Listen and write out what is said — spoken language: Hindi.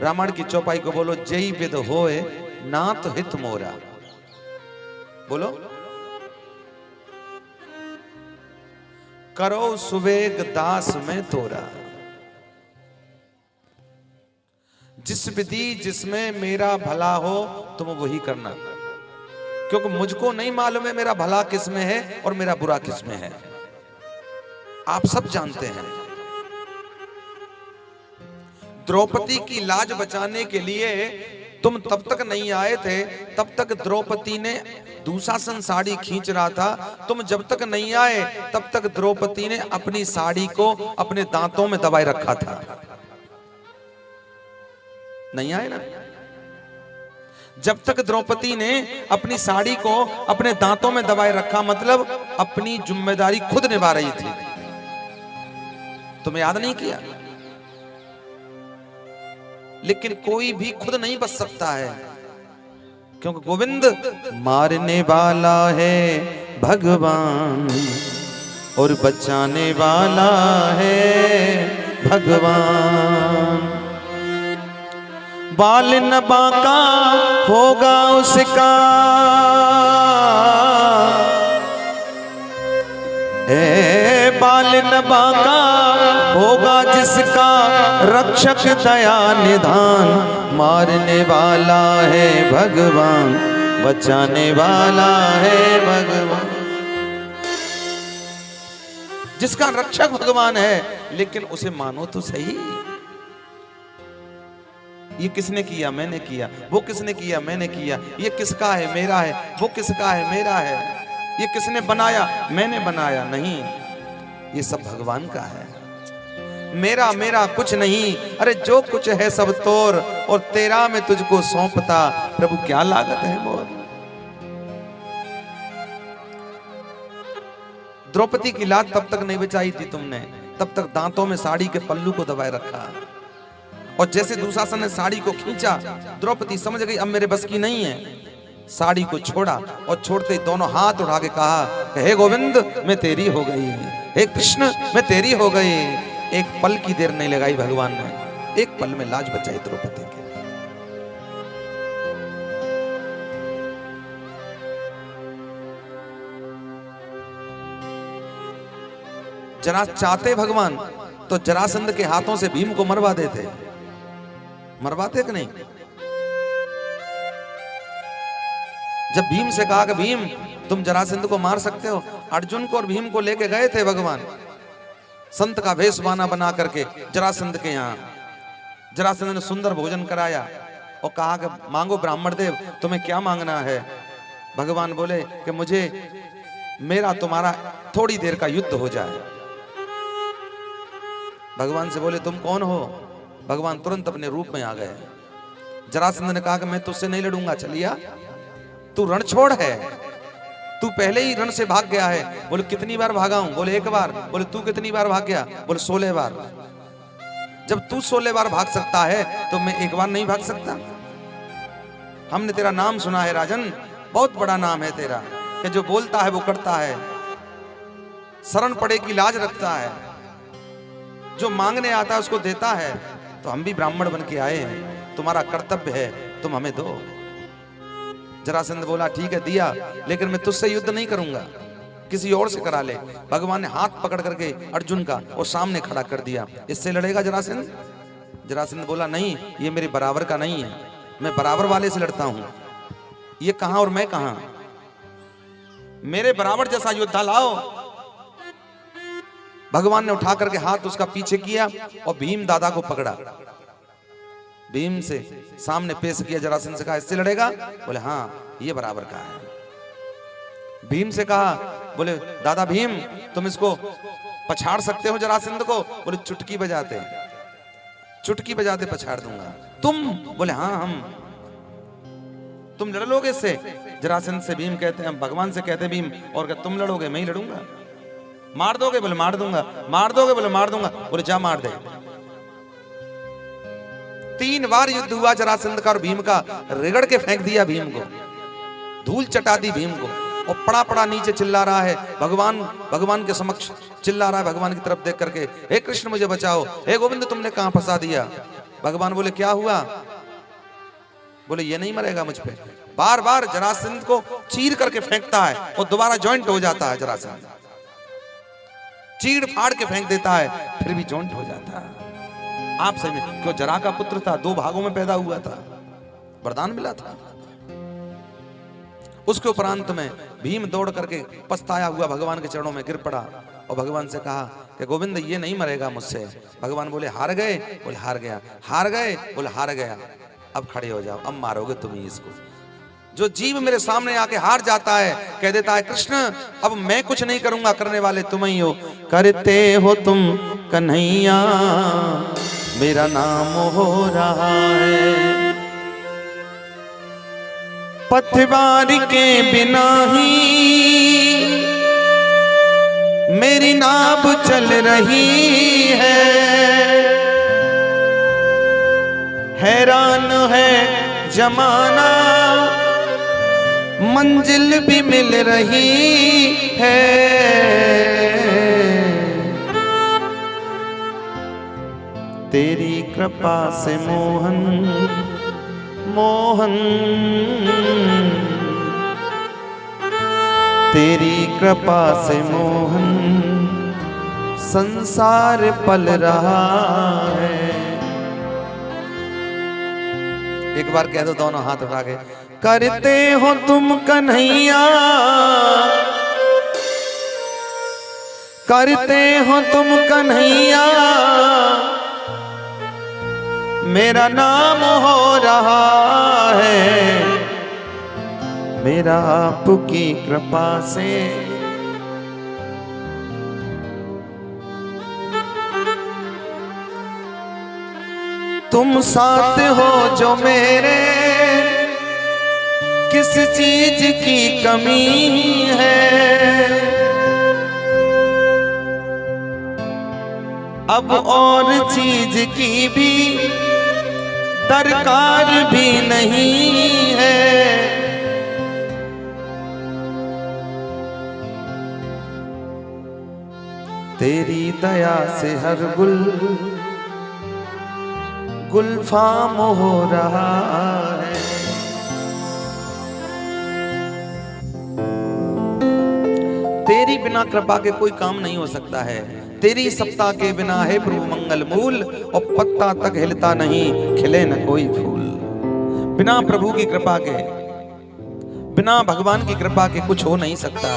रामायण की चौपाई को बोलो, जय विद होए नाथ हित मोरा। बोलो, करो सुवेग दास में तोरा। जिस विधि जिसमें मेरा भला हो तुम वही करना, क्योंकि मुझको नहीं मालूम है मेरा भला किसमें है और मेरा बुरा किसमें है। आप सब जानते हैं। द्रौपदी की लाज बचाने के लिए तुम तब तक नहीं आए थे, तब तक द्रौपदी ने दुशासन साड़ी खींच रहा था। तुम जब तक नहीं आए तब तक द्रौपदी ने अपनी साड़ी को अपने दांतों में दबाए रखा था। नहीं आए ना? जब तक द्रौपदी ने अपनी साड़ी को अपने दांतों में दबाए रखा, मतलब अपनी जिम्मेदारी खुद निभा रही थी। तुम्हें याद नहीं किया? लेकिन कोई भी खुद नहीं बच सकता है, क्योंकि गोविंद मारने वाला है भगवान और बचाने वाला है भगवान। बाल न बांका होगा उसका, बाल न बांका होगा जिसका, रक्षक दया निधान। मारने वाला है भगवान, बचाने वाला है भगवान। जिसका रक्षक भगवान है, लेकिन उसे मानो तो सही। ये किसने किया? मैंने किया। वो किसने किया? मैंने किया। ये किसका है? मेरा है। वो किसका है? मेरा है। ये किसने बनाया? मैंने बनाया नहीं, ये सब भगवान का है। मेरा मेरा कुछ नहीं, अरे जो कुछ है सब तोर, और तेरा मैं तुझको सौंपता, प्रभु क्या लागत है मोर। द्रौपदी की लाज तब तक नहीं बचाई थी तुमने, तब तक दांतों में साड़ी के पल्लू को दबाए रखा। और जैसे दुशासन ने साड़ी को खींचा, द्रौपदी समझ गई अब मेरे बस की नहीं है। साड़ी को छोड़ा और छोड़ते ही दोनों हाथ उठा के कहा, हे गोविंद मैं तेरी हो गई, हे कृष्ण मैं तेरी हो गई। एक पल की देर नहीं लगाई भगवान ने, एक पल में लाज बचाई द्रौपदी की। जरा चाहते भगवान तो जरासंध के हाथों से भीम को मरवा देते। मरवाते कि नहीं? जब भीम से कहा कि भीम तुम जरासंध को मार सकते हो, अर्जुन को और भीम को लेके गए थे भगवान संत का वेश बना करके जरासंध के यहाँ। जरासंध ने सुंदर भोजन कराया और कहा कि मांगो ब्राह्मण देव, तुम्हें क्या मांगना है? भगवान बोले कि मुझे मेरा तुम्हारा थोड़ी देर का युद्ध हो जाए। भगवान से बोले तुम कौन हो? भगवान तुरंत अपने रूप में आ गए। जरासंध ने कहा कि मैं तुझसे नहीं लड़ूंगा, चलिया तू रण छोड़ है, तू पहले ही रण से भाग गया है। बोले कितनी बार भागा हूं? बोले एक बार। बोले तू कितनी बार भाग गया? बोले 16 बार। जब तू 16 बार भाग सकता है तो मैं एक बार नहीं भाग सकता? हमने तेरा नाम सुना है राजन, बहुत बड़ा नाम है तेरा, कि जो बोलता है वो करता है, शरण पड़े की लाज रखता है, जो मांगने आता है उसको देता है। तो हम भी ब्राह्मण बन के आए हैं, तुम्हारा कर्तव्य है तुम हमें दो। जरासंध बोला ठीक है दिया, लेकिन मैं तुझसे युद्ध नहीं करूंगा, किसी और से करा ले। भगवान ने हाथ पकड़ करके अर्जुन का और सामने खड़ा कर दिया। इससे लड़ेगा जरासंध? जरासंध बोला नहीं, ये मेरे बराबर का नहीं है, मैं बराबर वाले से लड़ता हूं। ये कहां और मैं कहां? मेरे बराबर जैसा योद्धा लाओ। भगवान ने उठा करके हाथ उसका पीछे किया और भीम दादा को पकड़ा, भीम से सामने पेश किया। जरासंध से कहा इससे लड़ेगा? बोले हाँ ये बराबर का है। भीम से कहा, बोले दादा भीम तुम इसको पछाड़ सकते हो जरासंध को? बोले चुटकी बजाते, चुटकी बजाते पछाड़ दूंगा। तुम? बोले हाँ हम। तुम लड़ लोगे इससे? जरासंध से भीम कहते हैं, भगवान से कहते हैं भीम, और क्या तुम लड़ोगे? मैं ही लड़ूंगा। मार दोगे? बोले मार दूंगा। मार दोगे? बोले मार दूंगा। बोले जा मार दे। 3 बार युद्ध हुआ जरासंध का और भीम का, रगड़ के फेंक दिया भीम को, धूल चटा दी भीम को, और पड़ा पड़ा नीचे चिल्ला रहा है। भगवान के समक्ष चिल्ला रहा है, भगवान की तरफ देख करके, हे कृष्ण मुझे बचाओ, हे गोविंद तुमने कहां फंसा दिया। भगवान बोले क्या हुआ? बोले ये नहीं मरेगा मुझ पे। बार बार जरासंध को चीर करके फेंकता है और दोबारा जॉइंट हो जाता है। जरासंध चीड़ फाड़ के फेंक देता है, फिर भी जॉइंट हो जाता है। आप समझ, क्यों? जरा का पुत्र था, 2 भागों में पैदा हुआ था, वरदान मिला था। उसके उपरांत में भीम दौड़ करके पछताया हुआ भगवान के चरणों में गिर पड़ा और भगवान से कहा कि गोविंद ये नहीं मरेगा मुझसे। भगवान बोले हार गए? बोले हार गया। हार गए? बोले हार गया। अब खड़े हो जाओ, अब मारोगे तुम ही इसको। जो जीव मेरे सामने आके हार जाता है, कह देता है कृष्ण अब मैं कुछ नहीं करूंगा, करने वाले तुम ही हो। करते हो तुम कन्हैया, मेरा नाम हो रहा है। पतवार के बिना ही मेरी नाव चल रही है। हैरान है जमाना, मंजिल भी मिल रही है। तेरी कृपा से मोहन मोहन, तेरी कृपा से मोहन संसार पल रहा है। एक बार कह दो दोनों हाथ उठा के, करते हो तुम कन्हैया, करते हो तुम कन्हैया, मेरा नाम हो रहा है। मेरा आपकी कृपा से तुम साथ हो जो मेरे, किस चीज की कमी है। अब और चीज की भी दरकार भी नहीं है। तेरी दया से हर गुलफाम हो रहा है। तेरी बिना कृपा के कोई काम नहीं हो सकता है। तेरी सत्ता के बिना है प्रभु मंगल मूल, और पत्ता तक हिलता नहीं, खिले न कोई फूल। बिना प्रभु की कृपा के, बिना भगवान की कृपा के कुछ हो नहीं सकता।